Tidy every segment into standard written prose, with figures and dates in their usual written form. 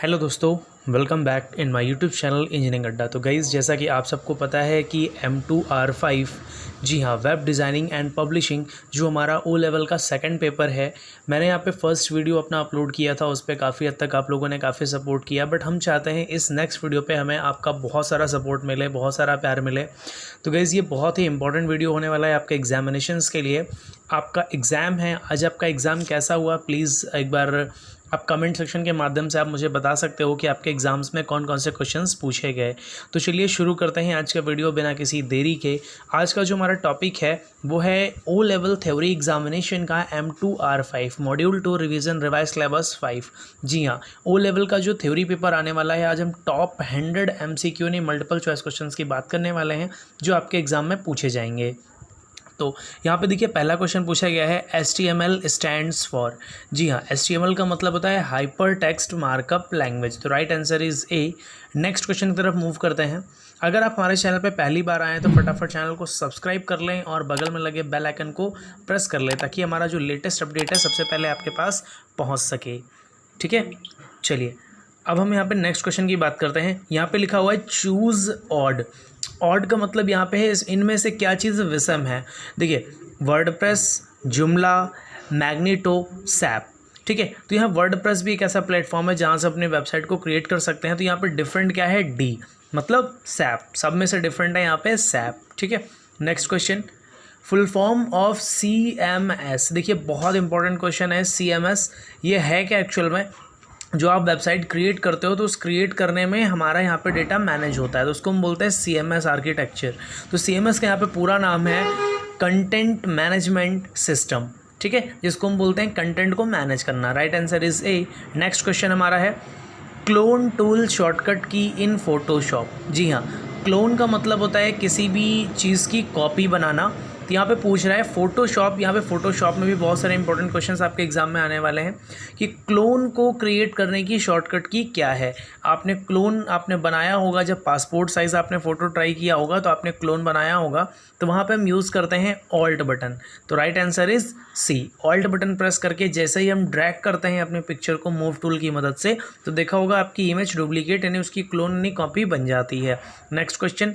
Hello दोस्तों, welcome back in my YouTube channel engineering अड्डा। तो गाइज़, जैसा कि आप सबको पता है कि M2R5 जी हाँ, वेब डिज़ाइनिंग एंड पब्लिशिंग जो हमारा ओ लेवल का सेकंड पेपर है, मैंने यहाँ पे फर्स्ट वीडियो अपना अपलोड किया था। उस पर काफ़ी हद तक आप लोगों ने काफ़ी सपोर्ट किया, बट हम चाहते हैं इस नेक्स्ट वीडियो पे हमें आपका बहुत सारा सपोर्ट मिले, बहुत सारा प्यार मिले। तो गाइज़, ये बहुत ही इंपॉर्टेंट वीडियो होने वाला है आपके एग्जामिनेशंस के लिए। आपका एग्ज़ाम है आज, आपका एग्ज़ाम कैसा हुआ प्लीज़ एक बार आप कमेंट सेक्शन के माध्यम से आप मुझे बता सकते हो कि आपके एग्ज़ाम्स में कौन कौन से क्वेश्चंस पूछे गए। तो चलिए शुरू करते हैं आज का वीडियो बिना किसी देरी के। आज का जो हमारा टॉपिक है वो है ओ लेवल थ्योरी एग्जामिनेशन का M2R5 module 2 revision revise syllabus 5। जी हाँ, ओ लेवल का जो थ्योरी पेपर आने वाला है, आज हम टॉप 100 MCQ ने मल्टीपल चॉइस क्वेश्चन की बात करने वाले हैं जो आपके एग्ज़ाम में पूछे जाएंगे। तो यहाँ पे देखिए, पहला क्वेश्चन पूछा गया है HTML स्टैंड्स फॉर। जी हाँ, HTML का मतलब होता है हाइपर टेक्स्ट मार्कअप लैंग्वेज। तो right answer is a. Next question की तरफ मूव करते हैं। अगर आप हमारे चैनल पे पहली बार आए हैं तो फटाफट चैनल को सब्सक्राइब कर लें और बगल में लगे बेल आइकन को प्रेस कर लें ताकि हमारा जो लेटेस्ट अपडेट है सबसे पहले आपके पास पहुँच सके। ठीक है, चलिए अब हम यहाँ पे नेक्स्ट क्वेश्चन की बात करते हैं। यहाँ पे लिखा हुआ है चूज़ ऑड। ऑड का मतलब यहाँ पे है इनमें से क्या चीज़ विषम है। देखिए, वर्डप्रेस, जुमला, मैग्नीटो, सैप। ठीक है, तो यहाँ वर्डप्रेस भी एक ऐसा प्लेटफॉर्म है जहाँ से अपने वेबसाइट को क्रिएट कर सकते हैं। तो यहाँ पे डिफरेंट क्या है, डी मतलब सैप, सब में से डिफरेंट है यहाँ पे सैप। ठीक है, next question, full form of CMS। देखिए, बहुत इंपॉर्टेंट क्वेश्चन है। CMS ये है क्या एक्चुअल में? जो आप वेबसाइट क्रिएट करते हो तो उस क्रिएट करने में हमारा यहाँ पे डेटा मैनेज होता है, तो उसको हम बोलते हैं CMS आर्किटेक्चर। तो CMS का यहाँ पे पूरा नाम है कंटेंट मैनेजमेंट सिस्टम। ठीक है, जिसको हम बोलते हैं कंटेंट को मैनेज करना। Right answer is A. Next question हमारा है क्लोन टूल शॉर्टकट की इन फोटोशॉप। जी हाँ, क्लोन का मतलब होता है किसी भी चीज़ की कॉपी बनाना। तो यहाँ पे पूछ रहा है फोटोशॉप। यहाँ पे फोटोशॉप में भी बहुत सारे इंपॉर्टेंट क्वेश्चंस आपके एग्जाम में आने वाले हैं कि क्लोन को क्रिएट करने की शॉर्टकट की क्या है। आपने क्लोन आपने बनाया होगा, जब पासपोर्ट साइज़ आपने फ़ोटो ट्राई किया होगा तो आपने क्लोन बनाया होगा, तो वहाँ पे हम यूज़ करते हैं ऑल्ट बटन। तो right answer is C. Alt button press करके जैसे ही हम ड्रैग करते हैं अपने पिक्चर को मूव टूल की मदद से, तो देखा होगा आपकी इमेज डुप्लीकेट यानी उसकी क्लोन यानी कॉपी बन जाती है। Next question,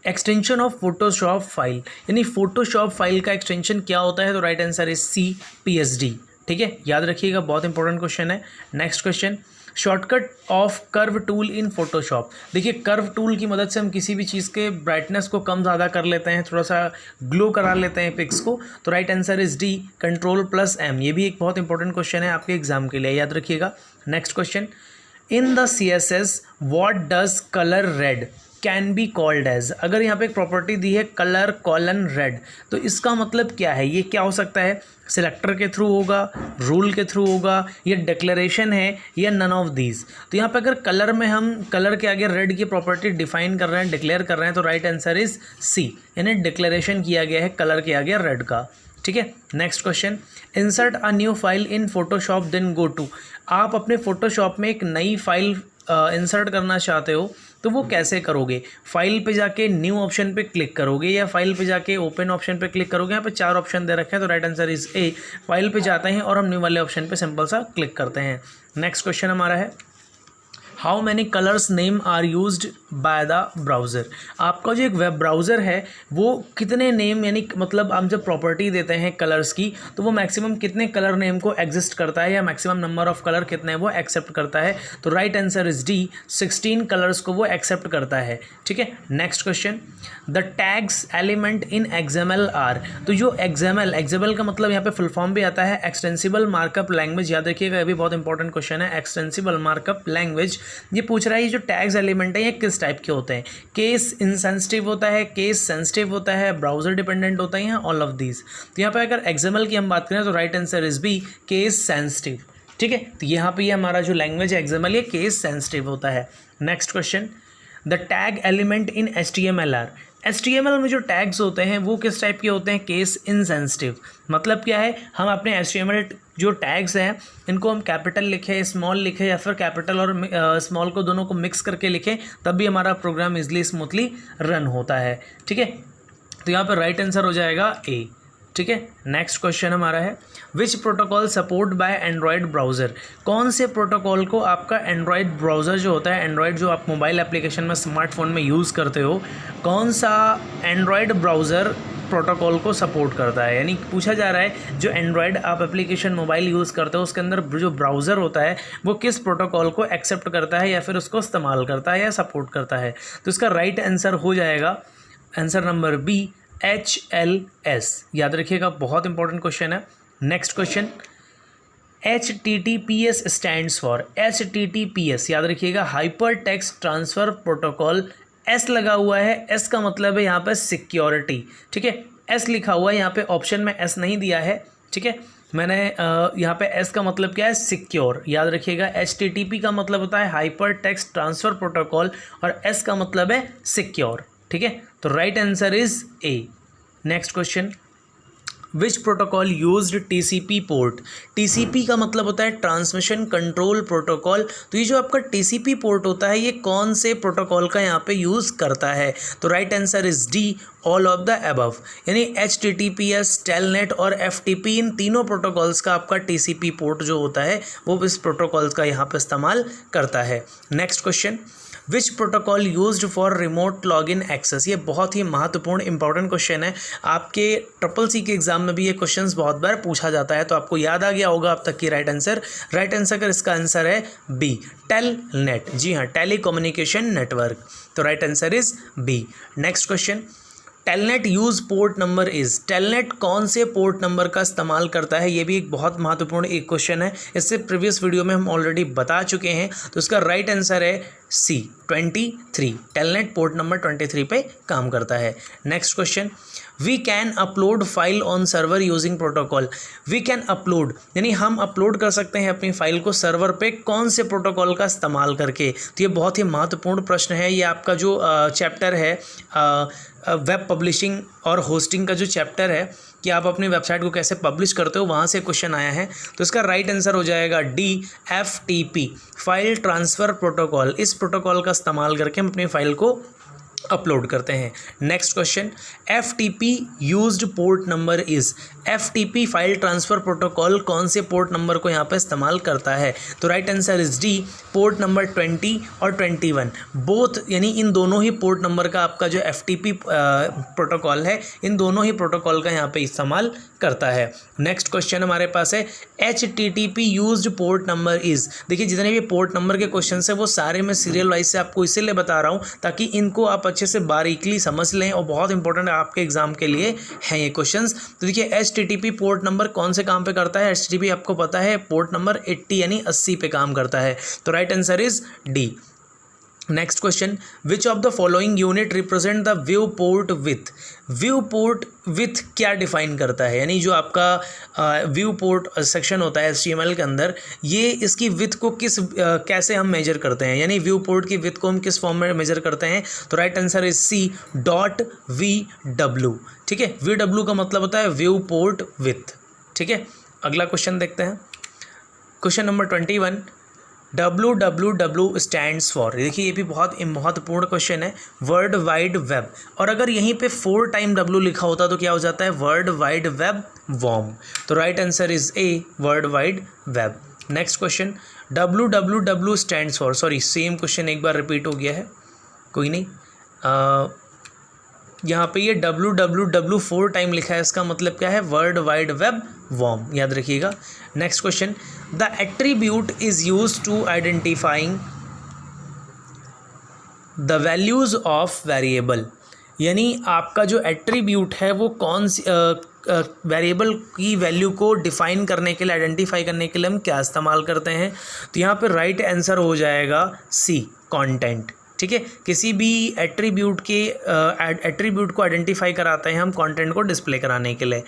extension of Photoshop file, यानी फोटोशॉप फाइल का एक्सटेंशन क्या होता है? तो right answer is C, PSD। ठीक है, याद रखिएगा, बहुत इंपॉर्टेंट क्वेश्चन है। Next question, shortcut of curve tool in Photoshop. देखिए, कर्व टूल की मदद से हम किसी भी चीज़ के ब्राइटनेस को कम ज़्यादा कर लेते हैं, थोड़ा सा ग्लो करा लेते हैं पिक्स को। तो right answer is D, Ctrl+M। ये भी एक बहुत इंपॉर्टेंट क्वेश्चन है आपके एग्जाम के लिए, याद रखिएगा। Next question, in the CSS what does colour red can be called as. अगर यहाँ पे एक प्रॉपर्टी दी है कलर कॉलन रेड, तो इसका मतलब क्या है? ये क्या हो सकता है? सिलेक्टर के थ्रू होगा, रूल के थ्रू होगा, या डिक्लेरेशन है, या नन ऑफ दीज। तो यहाँ पे अगर कलर में हम कलर के आगे रेड की प्रॉपर्टी डिफाइन कर रहे हैं, डिक्लेयर कर रहे हैं, तो राइट आंसर इज सी, यानी डिक्लेरेशन किया गया है कलर के आगे रेड का। ठीक है, next question, insert a new file in Photoshop then go to. आप अपने फोटोशॉप में एक नई फाइल इंसर्ट करना चाहते हो तो वो कैसे करोगे? फाइल पे जाके न्यू ऑप्शन पे क्लिक करोगे या फाइल पे जाके ओपन ऑप्शन पे क्लिक करोगे? यहाँ पे 4 ऑप्शन दे रखे हैं, तो right answer is A. File पे जाते हैं और हम न्यू वाले ऑप्शन पे सिंपल सा क्लिक करते हैं। नेक्स्ट क्वेश्चन हमारा है how many colours name are used by the browser. आपका जो एक वेब ब्राउज़र है वो कितने नेम, यानी मतलब हम जब प्रॉपर्टी देते हैं कलर्स की तो वो मैक्सिमम कितने कलर नेम को एग्जिस्ट करता है, या मैक्सिमम नंबर ऑफ कलर कितने वो एक्सेप्ट करता है? तो right answer is D, 16 colours को वो एक्सेप्ट करता है। ठीक है, next question, the tags element in XML are. तो जो XML का मतलब यहाँ पे फुल फॉर्म भी आता है एक्सटेंसिबल मार्कअप लैंग्वेज। याद रखिएगा, ये भी बहुत इंपॉर्टेंट क्वेश्चन है, एक्सटेंसिबल मार्कअप लैंग्वेज। ये पूछ रहा है ये जो टैग्स एलिमेंट है ये किस टाइप के होते हैं? केस इनसेंसिटिव होता है, केस सेंसिटिव होता है, ब्राउजर डिपेंडेंट होता है, या ऑल ऑफ दीज। तो यहाँ पे अगर XML की हम बात करें तो right answer is B, case sensitive. ठीक है, तो यहाँ पे ये हमारा जो लैंग्वेज है XML ये केस सेंसिटिव होता है। Next question, the tag element in HTML are. HTML में जो टैग्स होते हैं वो किस टाइप के होते हैं? Case insensitive. मतलब क्या है, हम अपने HTML जो टैग्स हैं इनको हम कैपिटल लिखें, स्मॉल लिखें, या फिर कैपिटल और स्मॉल को दोनों को मिक्स करके लिखें, तब भी हमारा प्रोग्राम इजली स्मूथली रन होता है। ठीक है, तो यहाँ पर राइट आंसर हो जाएगा ए। ठीक है। नेक्स्ट क्वेश्चन हमारा है विच protocol support bye Android browser. कौन से प्रोटोकॉल को आपका एंड्रॉयड ब्राउज़र जो होता है, एंड्रॉयड जो आप मोबाइल एप्लीकेशन में स्मार्टफोन में यूज़ करते हो, कौन सा एंड्रॉयड ब्राउज़र प्रोटोकॉल को सपोर्ट करता है। यानी पूछा जा रहा है जो एंड्रॉयड आप एप्लीकेशन मोबाइल यूज़ करते हो उसके अंदर जो ब्राउज़र होता है वो किस प्रोटोकॉल को एक्सेप्ट करता है या फिर उसको इस्तेमाल करता है या सपोर्ट करता है। तो इसका राइट आंसर हो जाएगा आंसर नंबर बी HLS। याद रखिएगा, बहुत इंपॉर्टेंट क्वेश्चन है। Next question HTTPS stands for. HTTPS याद रखिएगा hyper text transfer protocol. S लगा हुआ है, S का मतलब है यहाँ पे सिक्योरिटी, ठीक है। S लिखा हुआ है, यहाँ पे ऑप्शन में S नहीं दिया है, ठीक है। मैंने यहाँ पे S का मतलब क्या है, सिक्योर। याद रखिएगा HTTP का मतलब होता है हाइपर टेक्स्ट ट्रांसफ़र प्रोटोकॉल और S का मतलब है सिक्योर, ठीक है। तो right answer is A। Next question which protocol used TCP port. TCP का मतलब होता है ट्रांसमिशन कंट्रोल प्रोटोकॉल। तो ये जो आपका TCP पोर्ट होता है ये कौन से प्रोटोकॉल का यहाँ पे यूज़ करता है। तो right answer is D all of the above. यानी HTTPS, टेलनेट और FTP इन तीनों प्रोटोकॉल्स का आपका TCP पोर्ट जो होता है वो इस प्रोटोकॉल्स का यहाँ पे इस्तेमाल करता है। Next question which protocol used for remote login access. ये बहुत ही महत्वपूर्ण इंपॉर्टेंट क्वेश्चन है। आपके CCC के एग्जाम में भी ये क्वेश्चंस बहुत बार पूछा जाता है, तो आपको याद आ गया होगा अब तक की राइट आंसर का इसका आंसर है बी टेलनेट। जी हाँ, टेलीकम्युनिकेशन नेटवर्क। तो right answer is B. Next question Telnet use port number is. Telnet कौन से पोर्ट नंबर का इस्तेमाल करता है, ये भी एक बहुत महत्वपूर्ण एक क्वेश्चन है। इससे प्रीवियस वीडियो में हम ऑलरेडी बता चुके हैं। तो इसका राइट आंसर है C 23। टेलनेट पोर्ट नंबर 23 पे काम करता है। Next question we can upload file on server using protocol. We can upload यानी हम अपलोड कर सकते हैं अपनी फाइल को सर्वर पे कौन से प्रोटोकॉल का इस्तेमाल करके। तो ये बहुत ही महत्वपूर्ण प्रश्न है। ये आपका जो चैप्टर है वेब पब्लिशिंग और होस्टिंग का जो चैप्टर है कि आप अपनी वेबसाइट को कैसे पब्लिश करते हो, वहाँ से क्वेश्चन आया है। तो इसका राइट आंसर हो जाएगा D FTP file transfer protocol. इस प्रोटोकॉल का इस्तेमाल करके हम अपनी फाइल को अपलोड करते हैं। Next question FTP used port number is. FTP file transfer protocol कौन से पोर्ट नंबर को यहाँ पे इस्तेमाल करता है। तो right answer is D port number 20 और 21 बोथ। यानी इन दोनों ही पोर्ट नंबर का आपका जो FTP प्रोटोकॉल है इन दोनों ही प्रोटोकॉल का यहाँ पे इस्तेमाल करता है। नेक्स्ट क्वेश्चन हमारे पास है HTTP used port number is. देखिए जितने भी पोर्ट नंबर के क्वेश्चन है वो सारे मैं सीरियल वाइज से आपको इसीलिए बता रहा हूँ ताकि इनको आप अच्छे से बारीकली समझ लें और बहुत इंपॉर्टेंट आपके एग्जाम के लिए हैं ये क्वेश्चंस। तो देखिए HTTP पोर्ट नंबर कौन से काम पे करता है। HTTP आपको पता है पोर्ट नंबर 80 यानी 80 पे काम करता है। तो right answer is D। Next question which of the following unit represent the view port with. View port with क्या डिफाइन करता है, यानी जो आपका व्यू पोर्ट सेक्शन होता है HTML के अंदर, ये इसकी विथ को कैसे हम मेजर करते हैं, यानी व्यू पोर्ट की विथ को हम किस फॉर्म में मेजर करते हैं। तो right answer is C .VW। ठीक है, VW का मतलब होता है व्यू पोर्ट विथ। ठीक है, अगला क्वेश्चन देखते हैं। Question number 21 WWW stands for. देखिए ये भी बहुत महत्वपूर्ण क्वेश्चन है, वर्ल्ड वाइड वेब। और अगर यहीं पे 4 टाइम W लिखा होता तो क्या हो जाता है, वर्ल्ड वाइड वेब वॉर्म। तो right answer is A world wide web. Next question WWW stands for, sorry same question एक बार रिपीट हो गया है, कोई नहीं। यहाँ पे ये WWW 4 टाइम लिखा है, इसका मतलब क्या है, वर्ल्ड वाइड वेब वॉर्म, याद रखिएगा। Next question the attribute is used to identifying the values of variable. यानी आपका जो एट्रीब्यूट है वो कौन सी वेरिएबल की वैल्यू को डिफाइन करने के लिए, आइडेंटिफाई करने के लिए हम क्या इस्तेमाल करते हैं। तो यहाँ पे राइट आंसर हो जाएगा C कंटेंट। ठीक है, किसी भी एट्रीब्यूट को आइडेंटिफाई कराते हैं हम कंटेंट को डिस्प्ले कराने के लिए।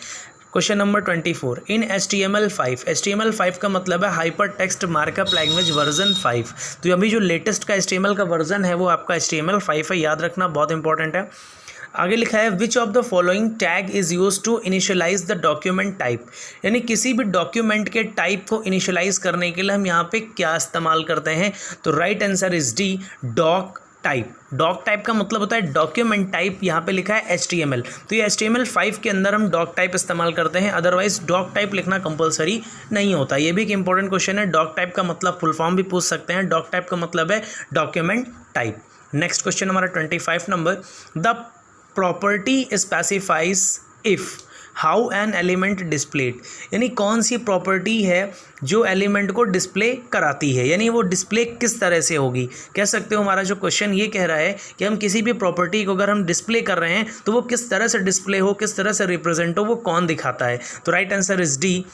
क्वेश्चन नंबर 24 इन HTML5 का मतलब है hyper text markup language version 5। तो अभी जो लेटेस्ट का HTML का वर्जन है वो आपका HTML5 है, याद रखना बहुत इंपॉर्टेंट है। आगे लिखा है which of the following tag is use to initialize the document type. यानी किसी भी डॉक्यूमेंट के टाइप को इनिशियलाइज करने के लिए हम यहाँ पे क्या इस्तेमाल करते हैं। तो right answer is D doc type. Doc type का मतलब होता है डॉक्यूमेंट टाइप, यहाँ पे लिखा है HTML, तो ये HTML5 के अंदर हम डॉक टाइप इस्तेमाल करते हैं, अदरवाइज डॉक टाइप लिखना कंपलसरी नहीं होता। ये भी एक इंपॉर्टेंट क्वेश्चन है, डॉक टाइप का मतलब फुल फॉर्म भी पूछ सकते हैं, डॉक टाइप का मतलब है डॉक्यूमेंट टाइप। नेक्स्ट क्वेश्चन हमारा 25 number, the property specifies if how an element displayed, यानी कौन सी प्रॉपर्टी है जो एलिमेंट को डिस्प्ले कराती है, यानी वो डिस्प्ले किस तरह से होगी। कह सकते हो हमारा जो क्वेश्चन ये कह रहा है कि हम किसी भी प्रॉपर्टी को अगर हम डिस्प्ले कर रहे हैं तो वो किस तरह से डिस्प्ले हो, किस तरह से रिप्रेजेंट हो, वो कौन दिखाता है। तो right answer is D,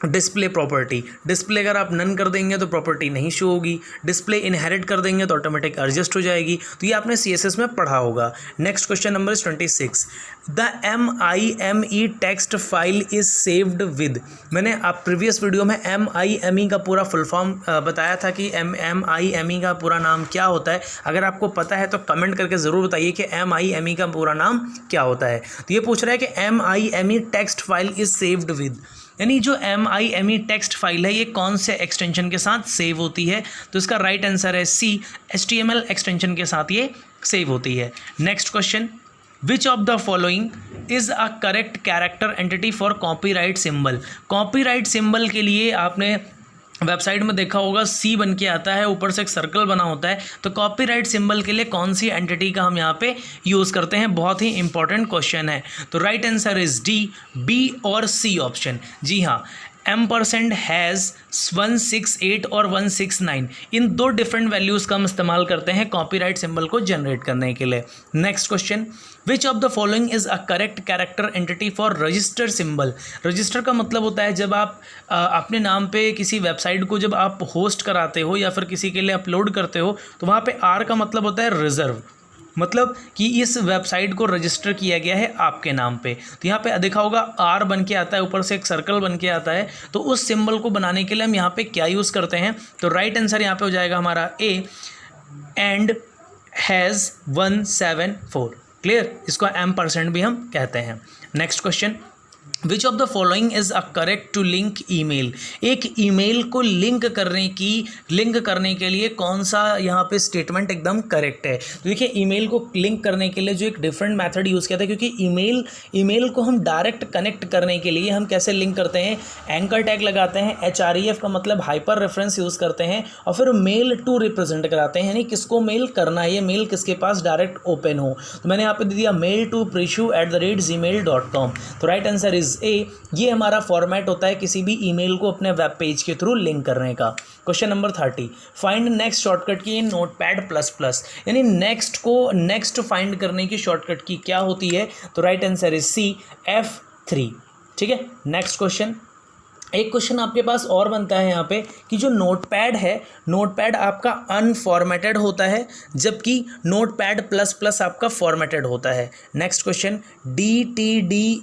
display property. Display अगर आप नन कर देंगे तो प्रॉपर्टी नहीं शो होगी, डिस्प्ले इनहेरिट कर देंगे तो ऑटोमेटिक एडजस्ट हो जाएगी। तो ये आपने CSS में पढ़ा होगा। Next question number 26, the MIME text file is saved with, मैंने आप प्रीवियस वीडियो में MIME का पूरा फुल फॉर्म बताया था कि MIME का पूरा नाम क्या होता है। अगर आपको पता है तो कमेंट करके ज़रूर बताइए कि MIME का पूरा नाम क्या होता है। तो ये पूछ रहा है कि MIME text file is saved with, यानी जो MIME टेक्स्ट फाइल है ये कौन से एक्सटेंशन के साथ सेव होती है। तो इसका राइट आंसर है C, HTML एक्सटेंशन के साथ ये सेव होती है। Next question, which of the following is a correct character entity for copyright symbol. Copyright symbol के लिए आपने वेबसाइट में देखा होगा C बन के आता है, ऊपर से एक सर्कल बना होता है। तो कॉपीराइट सिंबल के लिए कौन सी एंटिटी का हम यहाँ पे यूज़ करते हैं, बहुत ही इंपॉर्टेंट क्वेश्चन है। तो right answer is D, B और C ऑप्शन। जी हाँ, M% हैज़ 168 और 169, इन दो डिफरेंट वैल्यूज़ का हम इस्तेमाल करते हैं कॉपीराइट सिंबल को जनरेट करने के लिए। Next question, which of the following is a correct character entity for register symbol. Register का मतलब होता है जब आप अपने नाम पे किसी वेबसाइट को जब आप होस्ट कराते हो या फिर किसी के लिए अपलोड करते हो तो वहाँ पे R का मतलब होता है रिजर्व, मतलब कि इस वेबसाइट को रजिस्टर किया गया है आपके नाम पे। तो यहाँ पे देखा होगा R बन के आता है, ऊपर से एक सर्कल बन के आता है। तो उस सिंबल को बनाने के लिए हम यहाँ पे क्या यूज़ करते हैं। तो राइट आंसर यहाँ पे हो जाएगा हमारा A, एंड हैज़ 174। क्लियर, इसको M% भी हम कहते हैं। Next question, which of the following is a correct to link email. एक ईमेल को लिंक करने के लिए कौन सा यहाँ पे स्टेटमेंट एकदम करेक्ट है। तो देखिए, ईमेल को लिंक करने के लिए जो एक डिफरेंट मेथड यूज़ किया था, क्योंकि ईमेल को हम डायरेक्ट कनेक्ट करने के लिए हम कैसे लिंक करते हैं, एंकर टैग लगाते हैं, HREF का मतलब हाइपर रेफरेंस यूज़ करते हैं, और फिर मेल टू रिप्रेजेंट कराते हैं, यानी किसको मेल करना है, ये मेल किसके पास डायरेक्ट ओपन हो। तो मैंने यहाँ पे दे दिया mail2prishu@gmail.com। तो राइट आंसर इज A, ये हमारा फॉर्मेट होता है किसी भी ईमेल को अपने वेब पेज के थ्रू लिंक करने का। Question number 30, find next shortcut की इन नोटपैड++, यानी नेक्स्ट फाइंड करने की शॉर्टकट की क्या होती है। तो right answer is C, F3। ठीक है, नेक्स्ट क्वेश्चन, एक क्वेश्चन आपके पास और बनता है यहाँ पे कि जो नोटपैड है, नोटपैड आपका अनफॉर्मेटेड होता है जबकि नोटपैड++ आपका फॉर्मेटेड होता है। नेक्स्ट क्वेश्चन, DTD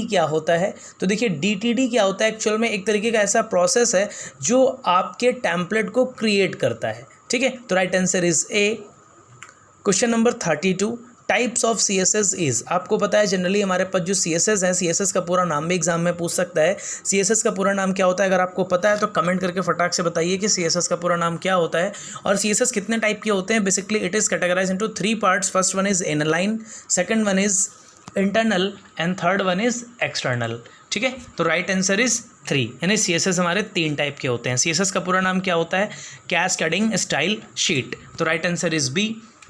क्या होता है। तो देखिए, DTD क्या होता है, एक्चुअल में एक तरीके का ऐसा प्रोसेस है जो आपके टेम्पलेट को क्रिएट करता है। ठीक है, तो right answer is A। Question number 32, types of CSS is, आपको पता है जनरली हमारे पास जो CSS है, CSS का पूरा नाम भी एग्जाम में पूछ सकता है। CSS का पूरा नाम क्या होता है, अगर आपको पता है तो कमेंट करके फटाक से बताइए कि CSS का पूरा नाम क्या होता है। और CSS कितने टाइप के होते हैं, basically it is categorize into 3 parts. First one is inline, second one is internal and third one is external. ठीक है, तो राइट आंसर इज 3, यानी CSS हमारे 3 टाइप के होते हैं। CSS का पूरा नाम क्या होता है, कैस्केडिंग स्टाइल शीट। तो right answer is B।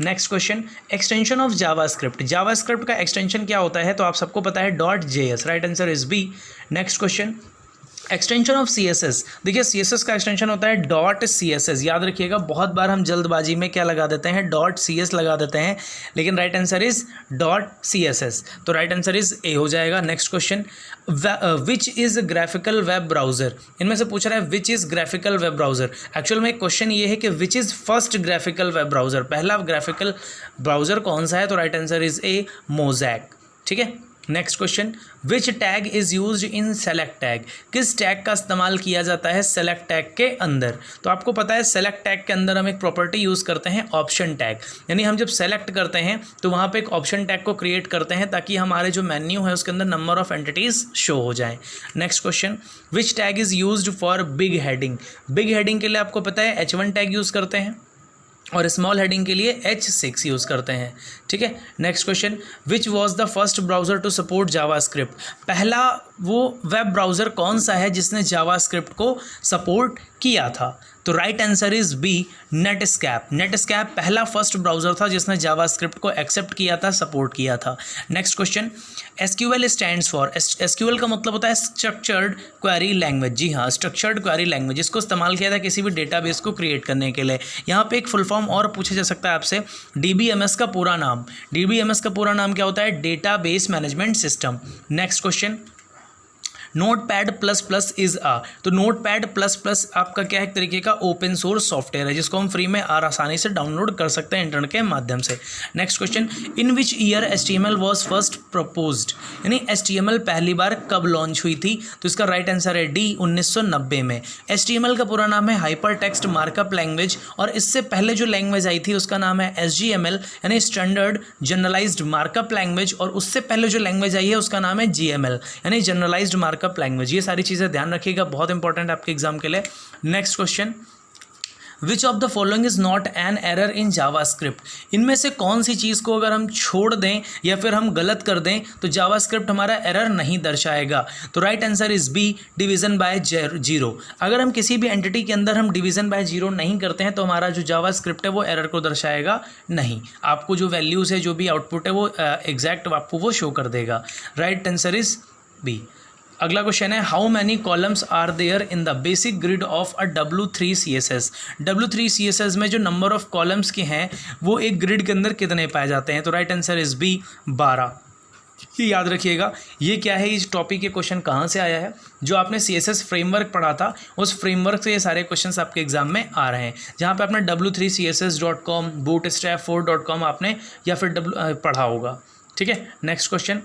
Next question, extension of JavaScript. JavaScript का एक्सटेंशन क्या होता है, तो आप सबको पता है .js। Right answer is B। Next question, extension of CSS। देखिए, CSS का एक्सटेंशन होता है .css। याद रखिएगा, बहुत बार हम जल्दबाजी में क्या लगा देते हैं, .cs लगा देते हैं, लेकिन राइट आंसर इज .css। तो राइट आंसर इज A हो जाएगा। Next question, which is graphical web browser. इनमें से पूछ रहा है which is graphical web browser. Actual में क्वेश्चन ये है कि which is first graphical web browser, पहला ग्राफिकल ब्राउज़र कौन सा है। तो right answer is A, mosaic. ठीक है, next question, which tag is used in select tag. किस टैग का इस्तेमाल किया जाता है सेलेक्ट टैग के अंदर। तो आपको पता है सेलेक्ट टैग के अंदर हम एक प्रॉपर्टी यूज़ करते हैं ऑप्शन टैग, यानी हम जब सेलेक्ट करते हैं तो वहाँ पे एक ऑप्शन टैग को क्रिएट करते हैं ताकि हमारे जो मेन्यू है उसके अंदर नंबर ऑफ एंटिटीज़ शो हो जाए। Next question, which tag is used for big heading. Big heading के लिए आपको पता है H1 टैग यूज़ करते हैं। और स्मॉल हेडिंग के लिए H6 यूज़ करते हैं। ठीक है, next question, which was the first browser to support JavaScript? पहला वो वेब ब्राउज़र कौन सा है जिसने जावास्क्रिप्ट को सपोर्ट किया था? तो राइट आंसर इज बी, नेटस्कैप। नेटस्कैप पहला फर्स्ट ब्राउज़र था जिसने जावास्क्रिप्ट को एक्सेप्ट किया था, सपोर्ट किया था। Next question, SQL stands for, SQL का मतलब होता है स्ट्रक्चर्ड क्वेरी लैंग्वेज। जी हाँ, स्ट्रक्चर्ड क्वेरी लैंग्वेज, इसको इस्तेमाल किया था किसी भी डेटाबेस को क्रिएट करने के लिए। यहाँ पे एक फुल फॉर्म और पूछा जा सकता है आपसे, डीबीएमएस का पूरा नाम। डीबीएमएस का पूरा नाम क्या होता है? Database management system. Next question, Notepad plus plus is uh, तो नोटपैड प्लस प्लस आपका क्या है? एक तरीके का ओपन सोर्स सॉफ्टवेयर है जिसको हम फ्री में और आसानी से डाउनलोड कर सकते हैं इंटरनेट के माध्यम से। Next question, in which year HTML was first proposed, यानी HTML पहली बार कब लॉन्च हुई थी? तो इसका राइट आंसर है डी, 1990 में। HTML का पूरा नाम है हाइपर टेक्स्ट मार्कअप लैंग्वेज, और इससे पहले जो लैंग्वेज आई थी उसका नाम है SGML, यानी स्टैंडर्ड जनरलाइज्ड मार्कअप लैंग्वेज, और उससे पहले जो लैंग्वेज आई है उसका नाम है GML, यानी जनरलाइज्ड मार्कअप लैंग्वेज। ये सारी चीजें ध्यान रखिएगा, बहुत इंपॉर्टेंट आपके एग्जाम के लिए। Next question, which of the following is not an error in JavaScript? इनमें से कौन सी चीज़ को अगर हम छोड़ दें या फिर हम गलत कर दें तो जावास्क्रिप्ट हमारा एरर नहीं दर्शाएगा? तो right answer is B, division by zero. अगर हम किसी भी एंटिटी के अंदर हम डिवीजन बाय जीरो नहीं करते हैं तो हमारा जो जावास्क्रिप्ट है वो एरर को दर्शाएगा नहीं। आपको जो वैल्यूज़ है, जो भी आउटपुट है वो एग्जैक्ट आपको वो शो कर देगा। Right answer is B. अगला क्वेश्चन है, how many columns are there in the basic grid of a W3 CSS? W3 CSS में जो नंबर ऑफ कॉलम्स के हैं वो एक ग्रिड के अंदर कितने पाए जाते हैं? तो राइट आंसर इज बी, 12। ये याद रखिएगा। ये क्या है, इस टॉपिक के क्वेश्चन कहाँ से आया है? जो आपने CSS फ्रेमवर्क पढ़ा था उस फ्रेमवर्क से ये सारे क्वेश्चंस आपके एग्जाम में आ रहे हैं, जहाँ पे आपने w3css.com, bootstrap4.com आपने या फिर पढ़ा होगा। ठीक है, next question,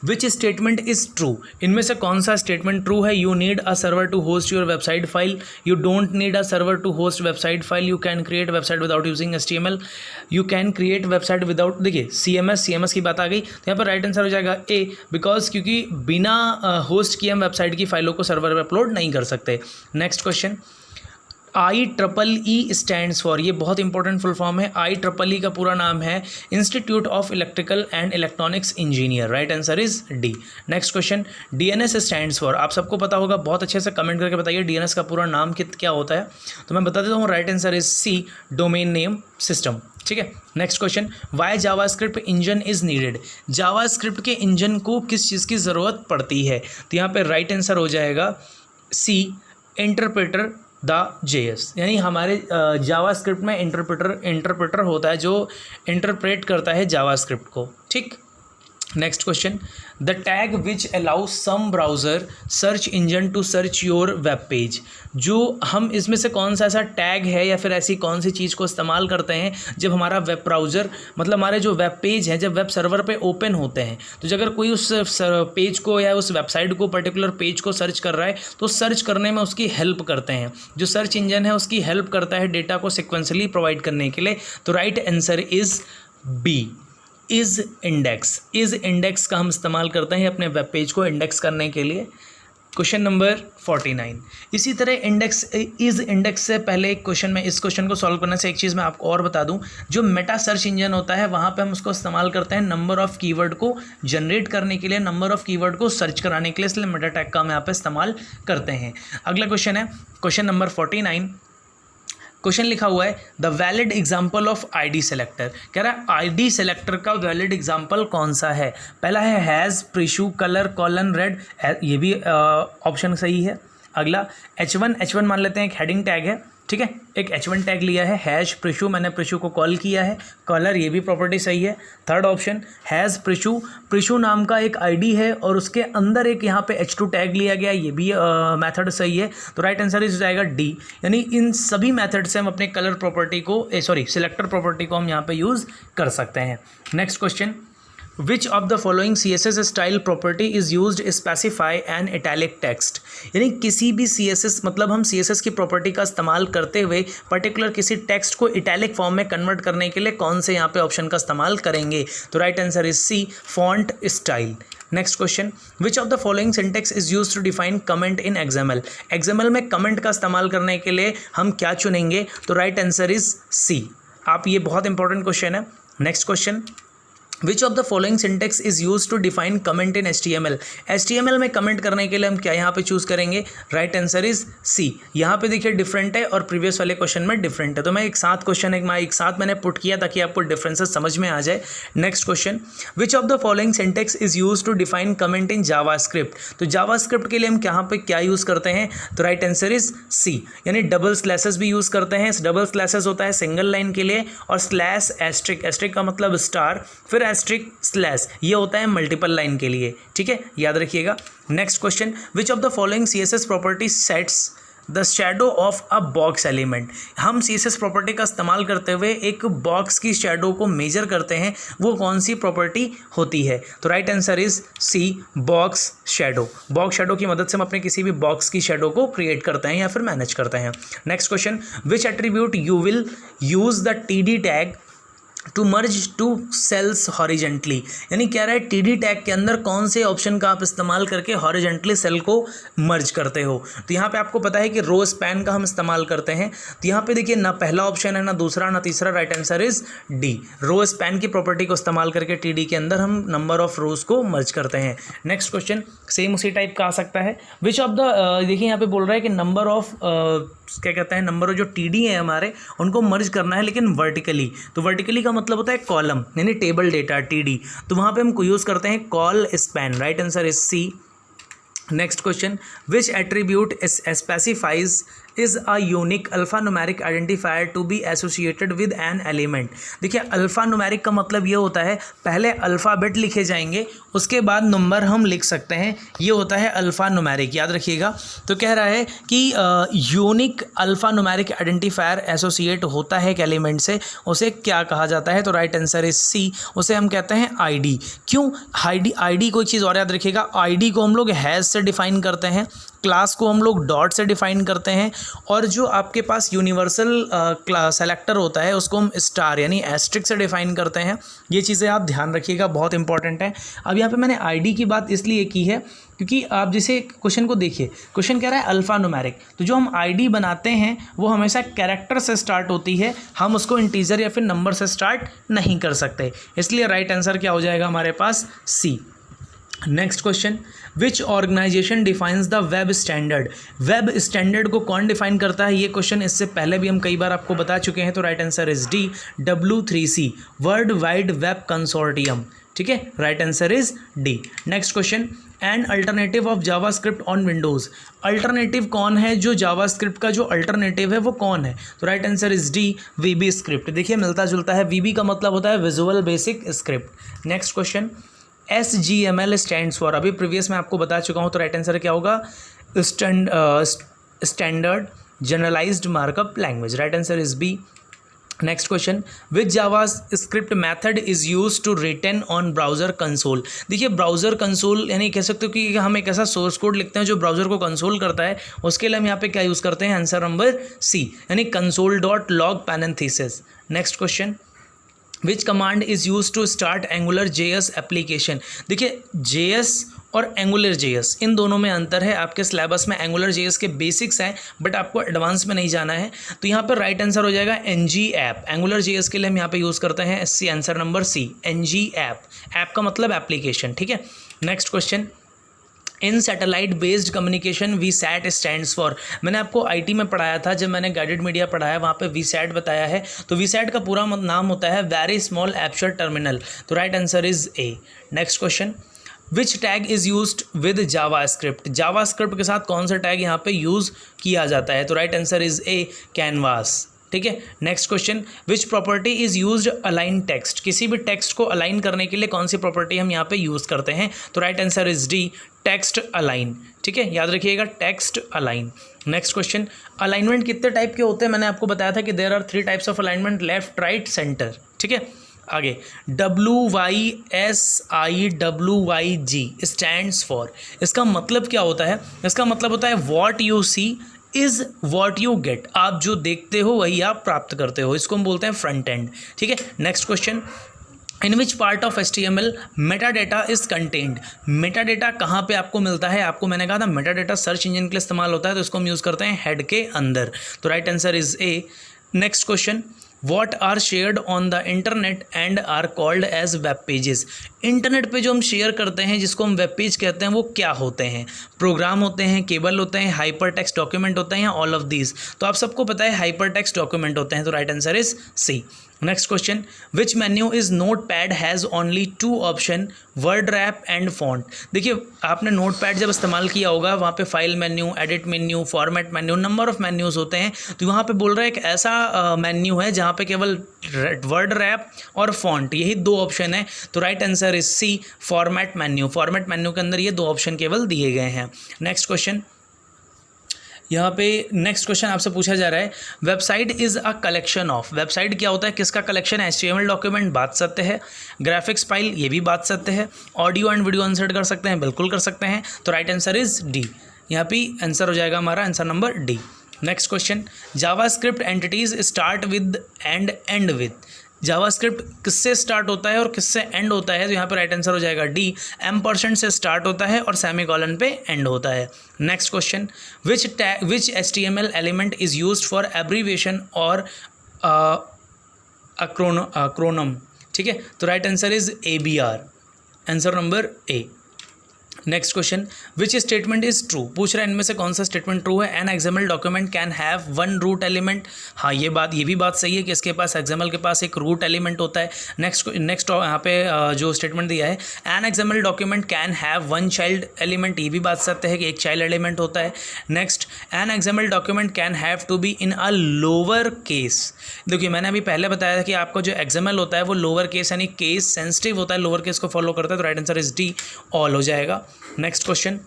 which statement is true? इनमें से कौन सा स्टेटमेंट ट्रू है? You need a server to host your website file, you don't need a server to host website file, you can create website without using HTML, you can create website without, देखिए CMS की बात आ गई, तो यहाँ पर right answer हो जाएगा ए, because क्योंकि बिना होस्ट किए हम वेबसाइट की फाइलों को सर्वर पर अपलोड नहीं कर सकते। Next question, IEEE stands for, ये बहुत इंपॉर्टेंट फुल फॉर्म है। IEEE का पूरा नाम है institute of electrical and electronics engineer. Right answer is D. Next question, DNS stands for, आप सबको पता होगा, बहुत अच्छे से कमेंट करके बताइए DNS का पूरा नाम क्या होता है? तो मैं बता देता हूँ, right answer is C, domain name system. ठीक है, next question, why JavaScript engine is needed? JavaScript के इंजन को किस चीज़ की ज़रूरत पड़ती है? तो यहाँ पर राइट आंसर हो जाएगा सी, इंटरप्रेटर द JS, यानी हमारे जावास्क्रिप्ट में इंटरप्रेटर होता है जो इंटरप्रेट करता है जावास्क्रिप्ट को। ठीक, next question, the tag which allow some browser search engine to search your web page, जो हम इसमें से कौन सा ऐसा टैग है या फिर ऐसी कौन सी चीज़ को इस्तेमाल करते हैं जब हमारा वेब ब्राउज़र, मतलब हमारे जो वेब पेज है, जब वेब सर्वर पे ओपन होते हैं, तो अगर कोई उस पेज को या उस वेबसाइट को, पर्टिकुलर पेज को सर्च कर रहा है तो सर्च करने में उसकी हेल्प करते हैं, जो सर्च इंजन है उसकी हेल्प करता है डेटा को सिक्वेंसली प्रोवाइड करने के लिए। तो right answer is B, is index. Is index का हम इस्तेमाल करते हैं अपने वेब पेज को इंडेक्स करने के लिए। Question number 49। इसी तरह इज इंडेक्स से पहले एक क्वेश्चन में, इस क्वेश्चन को सॉल्व करने से एक चीज़ मैं आपको और बता दूं, जो मेटा सर्च इंजन होता है वहाँ पे हम उसको इस्तेमाल करते हैं नंबर ऑफ़ कीवर्ड को जनरेट करने के लिए, नंबर ऑफ़ कीवर्ड को सर्च कराने के लिए, इसलिए मेटा टैग का हम यहाँ पे इस्तेमाल करते हैं। अगला क्वेश्चन है क्वेश्चन नंबर 49। क्वेश्चन लिखा हुआ है, the valid example of ID selector. कह रहा है ID सेलेक्टर का वैलिड एग्जाम्पल कौन सा है? पहला है हैज़, प्रीशू, कलर, कॉलन, रेड, ये भी ऑप्शन सही है। अगला H1 मान लेते हैं एक हेडिंग टैग है, ठीक है, एक H1 टैग लिया है, हैश प्रीशू, मैंने प्रीशू को कॉल किया है। कलर, ये भी प्रॉपर्टी सही है। थर्ड ऑप्शन हैज़ प्रीशू, प्रीशू नाम का एक ID है और उसके अंदर एक यहाँ पे H2 टैग लिया गया, ये भी मेथड सही है। तो राइट आंसर इस जाएगा डी, यानी इन सभी मेथड से हम अपने कलर प्रॉपर्टी को सिलेक्टर प्रॉपर्टी को हम यहाँ पे यूज़ कर सकते हैं। Next question, which of the following CSS style property is used specify an italic text, यानी किसी भी CSS, मतलब हम CSS की प्रॉपर्टी का इस्तेमाल करते हुए पर्टिकुलर किसी टेक्स्ट को इटैलिक फॉर्म में कन्वर्ट करने के लिए कौन से यहाँ पे ऑप्शन का इस्तेमाल करेंगे? तो right answer is C, font style. Next question, which of the following syntax is used to define comment in XML। XML में कमेंट का इस्तेमाल करने के लिए हम क्या चुनेंगे, तो राइट आंसर इज सी। आप ये बहुत इंपॉर्टेंट क्वेश्चन है। Next question, which of the following syntax is use to define comment in HTML। HTML में कमेंट करने के लिए हम क्या यहाँ पे चूज करेंगे, राइट आंसर इज सी। यहाँ पे देखिए डिफरेंट है और प्रीवियस वाले क्वेश्चन में डिफरेंट है, तो मैं एक साथ मैंने पुट किया ताकि आपको डिफरेंसेस समझ में आ जाए। Next question, which of the following syntax is use to define comment in JavaScript. तो जावास्क्रिप्ट के लिए हम यहाँ पे क्या यूज करते हैं, तो राइट आंसर इज सी, यानी डबल स्लैसेस भी यूज करते हैं। डबल स्लैसेस होता है सिंगल लाइन के लिए, और स्लैश एस्ट्रिक, एस्ट्रिक का मतलब स्टार, फिर एस्ट्रिक स्लैश, ये होता है मल्टीपल लाइन के लिए, ठीक है, याद रखिएगा। Next question, which of the following CSS property sets the shadow of a box element. हम CSS प्रॉपर्टी का इस्तेमाल करते हुए एक बॉक्स की शैडो को मेजर करते हैं, वो कौन सी प्रॉपर्टी होती है, तो right answer is C, box shadow. Box shadow की मदद से हम अपने किसी भी बॉक्स की शैडो को क्रिएट करते हैं या फिर मैनेज करते हैं। Next question, which attribute you will use the TD tag to merge two cells horizontally. यानी कह रहा है TD टैग के अंदर कौन से ऑप्शन का आप इस्तेमाल करके हॉरिजेंटली सेल को मर्ज करते हो। तो यहाँ पे आपको पता है कि रो स्पैन का हम इस्तेमाल करते हैं, तो यहाँ पे देखिए ना पहला ऑप्शन है, ना दूसरा, ना तीसरा, right answer is D. Row span की प्रॉपर्टी को इस्तेमाल करके TD के अंदर हम नंबर ऑफ रोज को मर्ज करते हैं। नेक्स्ट क्वेश्चन सेम उसी टाइप का आ सकता है, विच ऑफ द, देखिए यहाँ पे बोल रहा है कि नंबर ऑफ क्या कहते हैं, नंबर ऑफ जो TD है हमारे उनको मर्ज करना है, लेकिन वर्टिकली। तो वर्टिकली का मतलब होता है कॉलम, यानी टेबल डेटा TD, तो वहाँ पे हम यूज़ करते हैं col span, right answer is C. Next question, which attribute specifies is a unique alpha numeric identifier to be associated with an element. देखिए अल्फा न्यूमेरिक का मतलब ये होता है पहले अल्फ़ाबेट लिखे जाएंगे, उसके बाद नंबर हम लिख सकते हैं, ये होता है अल्फ़ा न्यूमेरिक, याद रखिएगा। तो कह रहा है कि unique alpha numeric identifier associate होता है एक एलिमेंट से, उसे क्या कहा जाता है, तो राइट आंसर इज सी, उसे हम कहते हैं ID। क्यों ID कोई चीज़ और याद रखिएगा, ID को हम लोग हैश से डिफाइन करते हैं, क्लास को हम लोग डॉट से डिफाइन करते हैं, और जो आपके पास यूनिवर्सल सेलेक्टर होता है उसको हम स्टार यानी एस्ट्रिक से डिफाइन करते हैं। ये चीज़ें आप ध्यान रखिएगा, बहुत इंपॉर्टेंट है। अब यहाँ पे मैंने ID की बात इसलिए की है क्योंकि आप जैसे क्वेश्चन को देखिए, क्वेश्चन कह रहा है अल्फ़ा न्यूमेरिक, तो जो हम ID बनाते हैं वो हमेशा कैरेक्टर से स्टार्ट होती है, हम उसको इंटीजर या फिर नंबर से स्टार्ट नहीं कर सकते, इसलिए राइट आंसर क्या हो जाएगा हमारे पास, C. Next question, which organization defines the web standard. Web standard को कौन डिफाइन करता है, ये क्वेश्चन इससे पहले भी हम कई बार आपको बता चुके हैं, तो right answer is D, W3C, world wide web consortium, ठीक है, right answer is D. Next question, an alternative of JavaScript on Windows. Alternative कौन है, जो जावास्क्रिप्ट का जो अल्टरनेटिव है वो कौन है, तो right answer is D, VB script. देखिए मिलता जुलता है, VB का मतलब होता है visual basic script. Next question, SGML stands for, अभी प्रीवियस में आपको बता चुका हूँ, तो राइट आंसर क्या होगा, standard generalized markup language, right answer is B. Next question, which JavaScript method is use to return on browser console. देखिए ब्राउजर कंसोल यानी कह सकते हो कि हम एक ऐसा सोर्स कोड लिखते हैं जो ब्राउजर को कंसोल करता है, उसके लिए हम यहाँ पे क्या यूज़ करते हैं, आंसर नंबर सी, यानी console.log parenthesis. Next question, which command is use to start Angular JS application. देखिए JS और एंगुलर JS इन दोनों में अंतर है, आपके सिलेबस में एंगुलर JS के बेसिक्स हैं बट आपको एडवांस में नहीं जाना है, तो यहाँ पर राइट आंसर हो जाएगा NG ऐप। एंगुलर JS के लिए हम यहाँ पे यूज़ करते हैं C, answer number C, NG app. App का मतलब एप्लीकेशन, ठीक है। Next question, in satellite based communication VSAT stands for. मैंने आपको IT में पढ़ाया था, जब मैंने गाइडेड मीडिया पढ़ाया वहाँ पे VSAT बताया है, तो VSAT का पूरा नाम होता है वेरी स्मॉल एपर्चर टर्मिनल, तो right answer is A. Next question, which tag is used with JavaScript. JavaScript के साथ कौन सा टैग यहाँ पे यूज़ किया जाता है, तो right answer is A, canvas, ठीक है। Next question, which property is used align text. किसी भी टेक्स्ट को अलाइन करने के लिए कौन सी प्रॉपर्टी हम यहाँ पे यूज़ करते हैं, तो right answer is D, text align, ठीक है, याद रखिएगा text align. Next question, alignment कितने टाइप के होते हैं, मैंने आपको बताया था कि there are 3 types of alignment, left right centre, ठीक है। आगे WYSIWYG स्टैंड्स फॉर, इसका मतलब क्या होता है, इसका मतलब होता है what you see is what you get, आप जो देखते हो वही आप प्राप्त करते हो, इसको हम बोलते हैं फ्रंट एंड, ठीक है। Next question, in which part of HTML Meta data is contained. Meta data कहाँ पे आपको मिलता है? आपको मैंने कहा था मेटा डेटा सर्च इंजन के लिए इस्तेमाल होता है, तो इसको हम यूज़ करते हैं हेड के अंदर। तो right answer is A. Next question, what are shared on the internet and are called as web pages. Internet पे जो हम शेयर करते हैं जिसको हम वेब पेज कहते हैं वो क्या होते हैं? प्रोग्राम होते हैं, केबल होते हैं, हाइपर टेक्स्ट डॉक्यूमेंट होते हैं, या ऑल ऑफ दीज? तो आप सबको पता है हाइपर टेक्स्ट डॉक्यूमेंट होते हैं, तो right answer is C. Next question, which menu is note pad has only 2 option, word wrap and font. देखिए आपने नोट पैड जब इस्तेमाल किया होगा वहाँ पे file menu, edit menu, format menu, number of menus होते हैं। तो वहाँ पे बोल रहा है एक ऐसा मेन्यू है जहाँ पे केवल वर्ड रैप और फॉन्ट, यही 2 ऑप्शन है। तो right answer is C, format menu. Format menu के अंदर ये 2 ऑप्शन केवल दिए गए हैं। नेक्स्ट क्वेश्चन, यहाँ पे नेक्स्ट क्वेश्चन आपसे पूछा जा रहा है, website is a collection of. Website क्या होता है, किसका कलेक्शन है? HTML डॉक्यूमेंट, बात सत्य है। ग्राफिक्स फाइल, ये भी बात सत्य है। ऑडियो एंड वीडियो इंसर्ट कर सकते हैं, बिल्कुल कर सकते हैं। तो राइट आंसर इज डी। यहाँ पे आंसर हो जाएगा हमारा answer number D. Next question, JavaScript entities start with and and with. JavaScript किससे स्टार्ट होता है और किससे एंड होता है? तो यहाँ पर राइट आंसर हो जाएगा डी, %, से स्टार्ट होता है और सेमीकोलन पे एंड होता है। Next question, which HTML element is used for abbreviation और अक्रोनम। ठीक है, तो right answer is ABR, answer number A. Next question, which statement is true. पूछ रहा है इनमें से कौन सा स्टेटमेंट ट्रू है? An XML document can have 1 root element. हाँ ये भी बात सही है कि इसके पास XML के पास एक रूट एलिमेंट होता है। नेक्स्ट यहाँ पे जो स्टेटमेंट दिया है, an XML document can have 1 child element, ये भी बात सत्य है कि एक चाइल्ड एलिमेंट होता है। Next, an XML document can have to be in a lower case. देखिए मैंने अभी पहले बताया था कि आपका जो XML होता है वो लोअर केस यानी केस सेंसिटिव होता है, लोअर केस को फॉलो करता है। तो right answer is D, all हो जाएगा। Next question,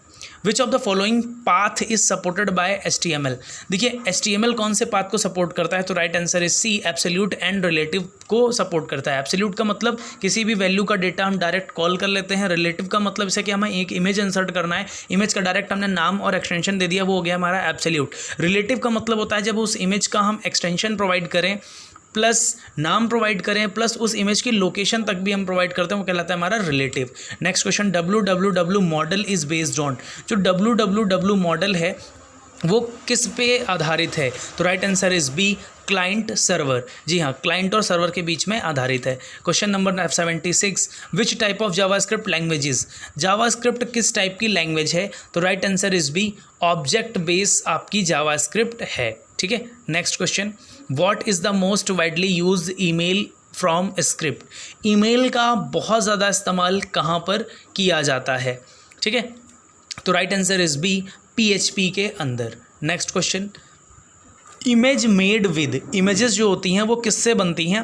which of the following path is supported by HTML। देखिए HTML कौन से पाथ को सपोर्ट करता है? तो right answer is C, absolute and relative को सपोर्ट करता है। एब्सोल्यूट का मतलब किसी भी वैल्यू का डेटा हम डायरेक्ट कॉल कर लेते हैं। रिलेटिव का मतलब इसे कि हमें एक इमेज इंसर्ट करना है, इमेज का डायरेक्ट हमने नाम और एक्सटेंशन दे दिया, वो हो गया हमारा एब्सोल्यूट। रिलेटिव का मतलब होता है जब उस इमेज का हम एक्सटेंशन प्रोवाइड करें, प्लस नाम प्रोवाइड करें, प्लस उस इमेज की लोकेशन तक भी हम प्रोवाइड करते हैं, वो कहलाता है हमारा relative. Next question, www model is based on. जो www मॉडल है वो किस पे आधारित है? तो right answer is B, client server. जी हाँ, क्लाइंट और सर्वर के बीच में आधारित है। Question number 76, which type of JavaScript languages. JavaScript किस टाइप की लैंग्वेज है? तो right answer is B, object base आपकी जावास्क्रिप्ट है। ठीक है, next question, what is the most widely used email from script. Email का बहुत ज़्यादा इस्तेमाल कहाँ पर किया जाता है? ठीक है, तो right answer is B, PHP के अंदर। Next question, image made with. Images जो होती हैं वो किससे बनती हैं?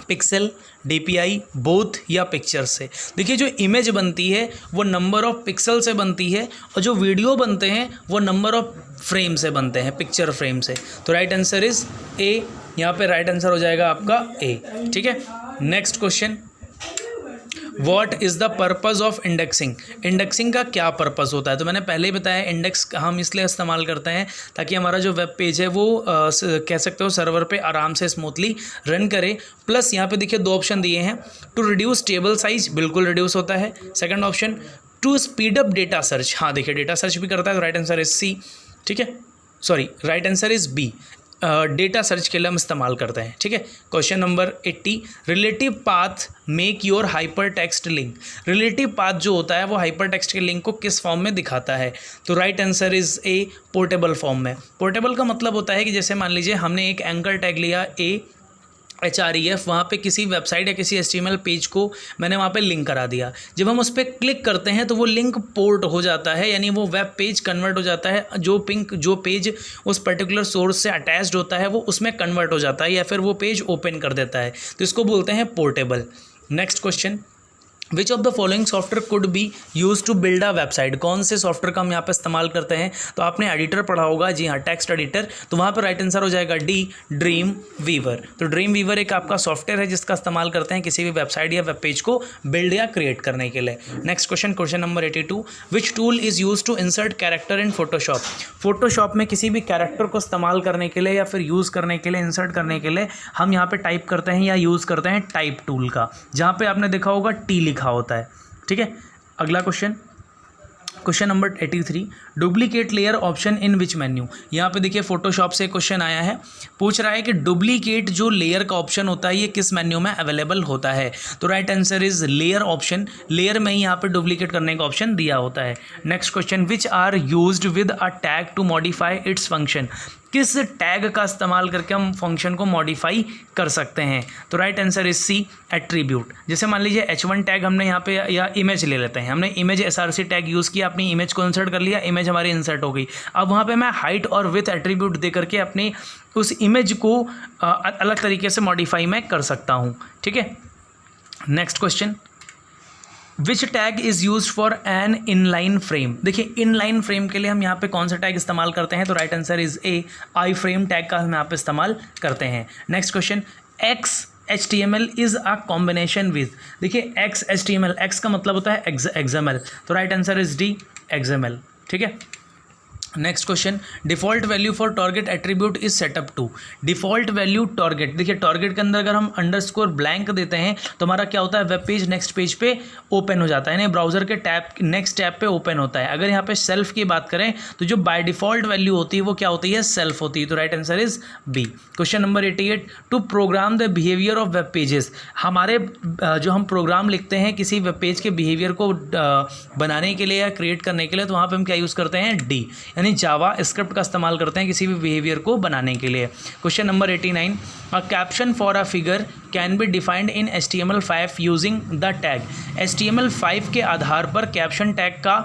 पिक्सल, DPI, बोथ या पिक्चर से। देखिए जो इमेज बनती है वो नंबर ऑफ पिक्सल से बनती है और जो वीडियो बनते हैं वो नंबर ऑफ फ्रेम से बनते हैं, पिक्चर फ्रेम से। तो राइट आंसर इज ए, यहाँ पे राइट आंसर हो जाएगा आपका ए। ठीक है, next question, what is the purpose of indexing. Indexing का क्या पर्पज़ होता है? तो मैंने पहले ही बताया, इंडेक्स हम इसलिए इस्तेमाल करते हैं ताकि हमारा जो वेब पेज है वो कह सकते हो सर्वर पे आराम से स्मूथली रन करे। प्लस यहाँ पे देखिए 2 ऑप्शन दिए हैं, टू रिड्यूस टेबल साइज, बिल्कुल रिड्यूस होता है। Second option, to speed up data search. हाँ देखिए डेटा सर्च भी करता है, तो राइट आंसर इज सी। ठीक है, sorry right answer is B, data search के लिए हम इस्तेमाल करते हैं। ठीक है, question number 80, relative path make your hyper text link. Relative path जो होता है वो हाइपर टेक्स्ट के लिंक को किस फॉर्म में दिखाता है? तो right answer is A, portable form में। पोर्टेबल का मतलब होता है कि जैसे मान लीजिए हमने एक एंकर टैग लिया HREF, वहाँ पे किसी वेबसाइट या किसी HTML पेज को मैंने वहाँ पे लिंक करा दिया। जब हम उस पर क्लिक करते हैं तो वो लिंक पोर्ट हो जाता है, यानी वो वेब पेज कन्वर्ट हो जाता है। जो पेज उस पर्टिकुलर सोर्स से अटैच्ड होता है वो उसमें कन्वर्ट हो जाता है या फिर वो पेज ओपन कर देता है, तो इसको बोलते हैं portable. Next question, which of the following software could be use to build a website, कौन से सॉफ्टवेयर का हम यहाँ पे इस्तेमाल करते हैं? तो आपने एडिटर पढ़ा होगा, जी हाँ, टेक्स्ट एडिटर। तो वहाँ पर राइट आंसर हो जाएगा डी, ड्रीम वीवर। तो ड्रीम वीवर एक आपका सॉफ्टवेयर है जिसका इस्तेमाल करते हैं किसी भी वेबसाइट या वेब पेज को बिल्ड या क्रिएट करने के लिए। Next question, question number 82, which tool is use to insert character in Photoshop? Photoshop में किसी भी कैरेक्टर को इस्तेमाल करने के लिए या फिर यूज़ करने के लिए, इंसर्ट करने के लिए हम यहाँ पे टाइप करते हैं या यूज़ करते हैं टाइप टूल का, जहाँ पे आपने देखा होगा टी लिखा होता है। ठीक है, अगला question, question number 83, duplicate layer option in which menu? यहाँ पे देखिए फोटोशॉप से क्वेश्चन आया है, पूछ रहा है कि डुप्लीकेट जो लेयर का ऑप्शन होता है ये किस मेन्यू में अवेलेबल होता है? तो right answer is layer option, layer में ही यहाँ पे डुप्लीकेट करने का ऑप्शन दिया होता है। Next question, which are used with a tag to modify its function? किस टैग का इस्तेमाल करके हम फंक्शन को मॉडिफाई कर सकते हैं? तो right answer is C, attribute. जैसे मान लीजिए H1 टैग हमने यहाँ पे, या इमेज ले लेते हैं, हमने इमेज SRC टैग यूज़ किया, अपनी इमेज को इंसर्ट कर लिया, इमेज हमारी इंसर्ट हो गई। अब वहाँ पे मैं हाइट और विथ एट्रीब्यूट दे करके अपनी उस इमेज को अलग तरीके से मॉडिफाई मैं कर सकता हूँ। ठीक है, next question, which tag is use for an inline frame? देखिए इनलाइन फ्रेम के लिए हम यहाँ पे कौन सा टैग इस्तेमाल करते हैं? तो right answer is A, iframe tag का हम यहाँ पे इस्तेमाल करते हैं। Next question, X HTML is a combination with? देखिए एक्स HTML, एक्स का मतलब होता है XML, तो right answer is D, XML। ठीक है, next question, default value for target attribute is set up to? Default value target, देखिए टारगेट के अंदर अगर हम अंडरस्कोर ब्लैंक देते हैं तो हमारा क्या होता है, वेब पेज नेक्स्ट पेज पे ओपन हो जाता है, यानी ब्राउजर के टैब नेक्स्ट टैब पे ओपन होता है। अगर यहाँ पे सेल्फ की बात करें तो जो बाय डिफ़ॉल्ट वैल्यू होती है वो क्या होती है, सेल्फ होती है। तो right answer is B. Question number 88, to program the behaviour of web pages? हमारे जो हम प्रोग्राम लिखते हैं किसी वेब पेज के बिहेवियर को बनाने के लिए या क्रिएट करने के लिए, तो वहाँ पर हम क्या यूज़ करते हैं, डी, यानी जावा स्क्रिप्ट का इस्तेमाल करते हैं किसी भी बिहेवियर को बनाने के लिए। Question number 89, a caption for a figure can be defined in HTML5 using the tag? HTML5 के आधार पर कैप्शन टैग का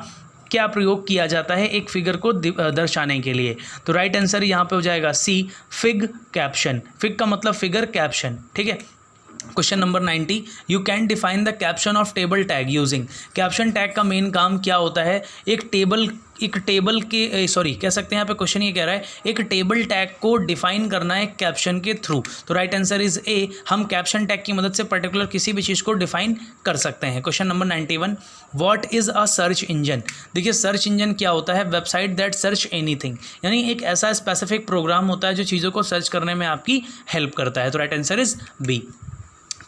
क्या प्रयोग किया जाता है एक फिगर को दर्शाने के लिए? तो राइट आंसर यहाँ पे हो जाएगा सी, फिग कैप्शन। फिग का मतलब फिगर, कैप्शन। ठीक है, question number 90, you can define the caption of table tag using? Caption tag का मेन काम क्या होता है? एक टेबल के कह सकते हैं यहाँ पे क्वेश्चन ये कह रहा है एक टेबल टैग को डिफाइन करना है कैप्शन के थ्रू। तो राइट आंसर इज ए, हम कैप्शन टैग की मदद से पर्टिकुलर किसी भी चीज़ को डिफाइन कर सकते हैं। Question number 91, what is a search engine? देखिए सर्च इंजन क्या होता है, वेबसाइट दैट सर्च एनीथिंग, यानी एक ऐसा स्पेसिफिक प्रोग्राम होता है जो चीज़ों को सर्च करने में आपकी हेल्प करता है। तो right answer is B.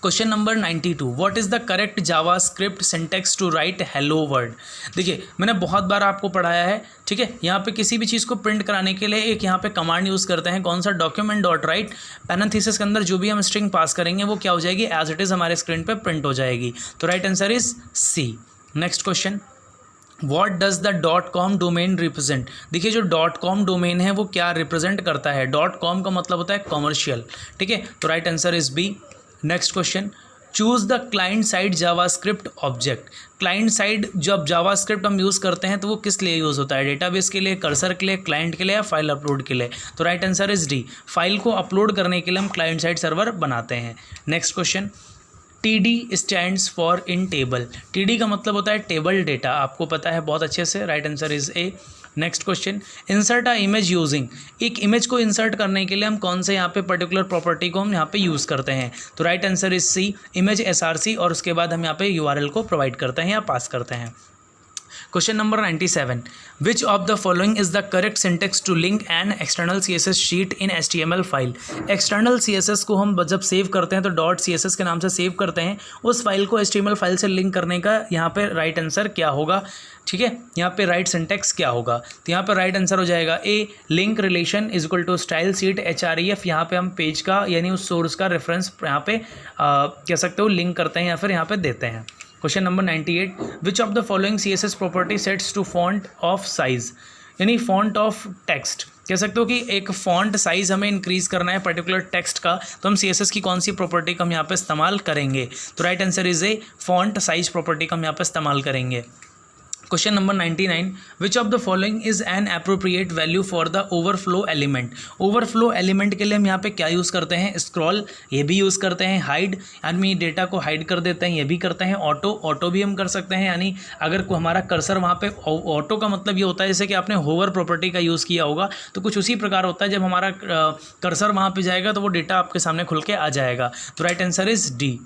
Question number 92, what is the correct JavaScript syntax to write hello world? देखिए मैंने बहुत बार आपको पढ़ाया है, ठीक है, यहाँ पे किसी भी चीज़ को प्रिंट कराने के लिए एक यहाँ पे कमांड यूज़ करते हैं, कौन सा, डॉक्यूमेंट डॉट राइट पैरेंथेसिस के अंदर जो भी हम स्ट्रिंग पास करेंगे वो क्या हो जाएगी, एज इट इज़ हमारे स्क्रीन पे प्रिंट हो जाएगी। तो right answer is C. Next question, what does the .com domain represent? देखिए जो .com डोमेन है वो क्या रिप्रेजेंट करता है? .com का मतलब होता है कॉमर्शियल। ठीक है, तो right answer is B. Next question, choose the client side JavaScript object? Client side जब जावास्क्रिप्ट हम यूज़ करते हैं तो वो किस लिए यूज़ होता है, डेटाबेस के लिए, कर्सर के लिए, क्लाइंट के लिए या फाइल अपलोड के लिए? तो right answer is D, file को अपलोड करने के लिए हम क्लाइंट साइड सर्वर बनाते हैं। Next question, TD stands for in table? TD का मतलब होता है टेबल डेटा, आपको पता है बहुत अच्छे से। Right answer is A. Next question, insert a image using? एक इमेज को इंसर्ट करने के लिए हम कौन से यहाँ पे पर्टिकुलर प्रॉपर्टी को हम यहाँ पे यूज़ करते हैं? तो right answer is C, image SRC, और उसके बाद हम यहाँ पे URL को प्रोवाइड करते हैं या पास करते हैं। Question number 97, which of the following is the correct syntax to link an external CSS sheet in HTML file? External CSS को हम जब सेव करते हैं तो .css के नाम से सेव करते हैं, उस फाइल को HTML फाइल से लिंक करने का यहाँ पे राइट आंसर क्या होगा? ठीक है, यहाँ पे राइट सिंटेक्स क्या होगा? तो यहाँ पर राइट आंसर हो जाएगा A, link relation is equal to style sheet href। यहाँ पे हम पेज का यानी उस सोर्स का रेफरेंस यहाँ पे कह सकते हो लिंक करते हैं या फिर यहाँ पे देते हैं। Question number 98, which of the following CSS property sets to font of size? यानी फॉन्ट ऑफ टेक्स्ट, कह सकते हो कि एक फॉन्ट साइज़ हमें इंक्रीज़ करना है पर्टिकुलर टेक्स्ट का, तो हम CSS की कौन सी प्रॉपर्टी का हम यहाँ पे इस्तेमाल करेंगे? तो right answer is A, font size property का हम यहाँ पे इस्तेमाल करेंगे। Question number 99, which of the following is an appropriate value for the overflow element. Overflow element के लिए हम यहाँ पे क्या यूज़ करते हैं, स्क्रॉल, ये भी यूज़ करते हैं, हाइड यानी डेटा को हाइड कर देते हैं, ये भी करते हैं, ऑटो भी हम कर सकते हैं, यानी अगर हमारा कर्सर वहाँ पे, ऑटो का मतलब ये होता है जैसे कि आपने होवर प्रॉपर्टी का यूज़ किया होगा, तो कुछ उसी प्रकार होता है, जब हमारा कर्सर वहाँ पे जाएगा तो वो डेटा आपके सामने खुल के आ जाएगा। तो right answer is D.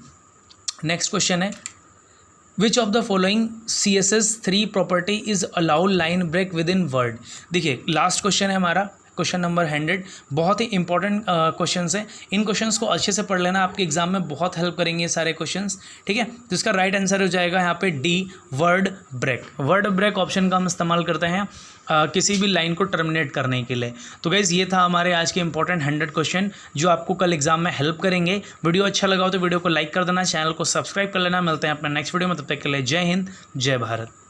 Next question है, which of the following CSS3 property is allow line break within word. देखिए लास्ट क्वेश्चन है हमारा, क्वेश्चन नंबर 100, बहुत ही इंपॉर्टेंट क्वेश्चंस हैं। इन क्वेश्चंस को अच्छे से पढ़ लेना, आपके एग्जाम में बहुत हेल्प करेंगे ये सारे क्वेश्चंस, ठीक है। तो इसका राइट आंसर हो जाएगा यहाँ पे D, word break. Word break option का हम इस्तेमाल करते हैं किसी भी लाइन को टर्मिनेट करने के लिए। तो गाइज़ ये था हमारे आज के इंपॉर्टेंट 100 क्वेश्चन जो आपको कल एग्जाम में हेल्प करेंगे। वीडियो अच्छा लगा हो तो वीडियो को लाइक कर देना, चैनल को सब्सक्राइब कर लेना। मिलते हैं अपने नेक्स्ट वीडियो में, तब तक के लिए जय हिंद, जय भारत।